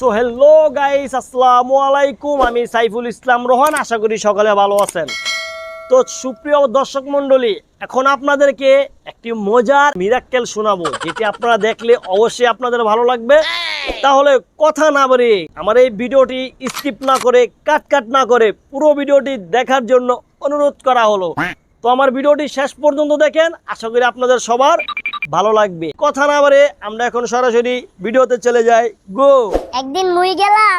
So hello guys, আসসালামু আলাইকুম। আমি সাইফুল ইসলাম রোহান, আশা করি সকালে ভালো আছেন। তো সুপ্রিয় দর্শক মণ্ডলী, এখন আপনাদেরকে একটি মজার মিরাক্কেল শোনাবো, যেটি আপনারা দেখলে অবশ্যই আপনাদের ভালো লাগবে। তাহলে কথা না বাড়িয়ে আমার এই ভিডিওটি স্কিপ না করে, কাট না করে পুরো ভিডিওটি দেখার জন্য অনুরোধ করা হলো। তো আমার ভিডিওটি শেষ পর্যন্ত দেখেন, আশা করি আপনাদের সবার ভালো লাগবে। কথা না বাড়িয়ে আমরা এখন সরাসরি ভিডিওতে চলে যাই। গো। একদিন মুই গেলাম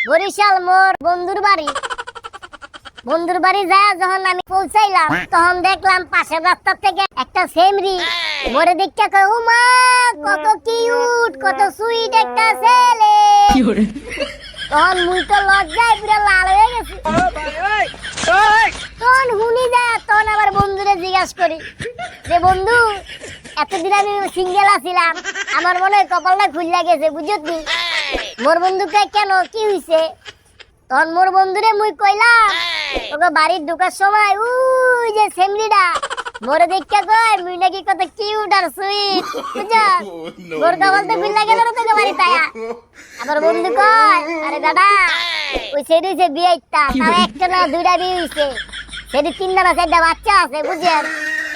বরিশাল মোর বন্ধুর বাড়ি যায় যখন আমি পৌঁছাইলাম, তখন দেখলাম পাশের রাস্তা থেকে একটা সেমরি মোরে দেখতে কয়, ও মা কত কিউট, কত সুইট একটা ছেলে। তখন মুই তো লজ্জায় পুরো লাল হয়ে গেছি। তখন হুনি যায়, তখন আবার বন্ধুরে জিজ্ঞাসা করি যে বন্ধু, এতদিন আমি সিঙ্গেল আছিলাম, আমার মনে হয় কপালটা খুলে গেছে, বুঝলি? মোর বন্ধুকে কেন কি হইছে? তখন মোর বন্ধুরে মুই কইলাম, তোকে বাড়ির ঢোকার সময় ওই যে সেমরিটা মোরে দেখতে কয় মুই নাকি কত কিউট আর সুইট, বুঝছস? মোর কপালটা খুলে গেল না তোকে বাড়ি তায়া। আমার বন্ধু কয়, আরে দাদা ওই সেটি যে বিয়েটা, তার একটা না দুইটা বিয়ে হইছে, সেটি তিনটা না চারটা বাচ্চা আছে, বুঝছেন?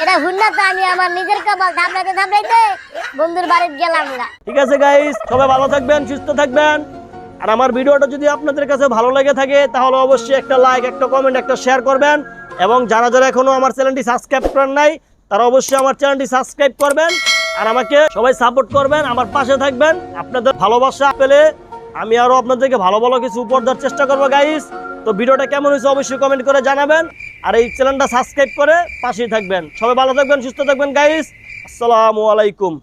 এটা হুন্না তো আমি আমার নিজের কপাল থাপড়াইতে বন্ধুর বাড়িতে গেলাম না। ঠিক আছে গাইস, সবাই ভালো থাকবেন, সুস্থ থাকবেন। আর আমার ভিডিওটা যদি আপনাদের কাছে ভালো লেগে থাকে তাহলে অবশ্যই একটা লাইক, একটা কমেন্ট, একটা শেয়ার করবেন। এবং যারা এখনো আমার চ্যানেলটি সাবস্ক্রাইব করেন নাই তারা অবশ্যই আমার চ্যানেলটি সাবস্ক্রাইব করবেন। আর আমাকে সবাই সাপোর্ট করবেন, আমার পাশে থাকবেন। আপনাদের ভালোবাসা পেলে আমি আরো আপনাদেরকে ভালো ভালো কিছু উপহার দেওয়ার চেষ্টা করবো গাইস। তো ভিডিওটা কেমন হয়েছে অবশ্যই কমেন্ট করে জানাবেন। আর এই চ্যানেলটা সাবস্ক্রাইব করে পাশেই থাকবেন। সবাই ভালো থাকবেন, সুস্থ থাকবেন গাইস। আসসালামু আলাইকুম।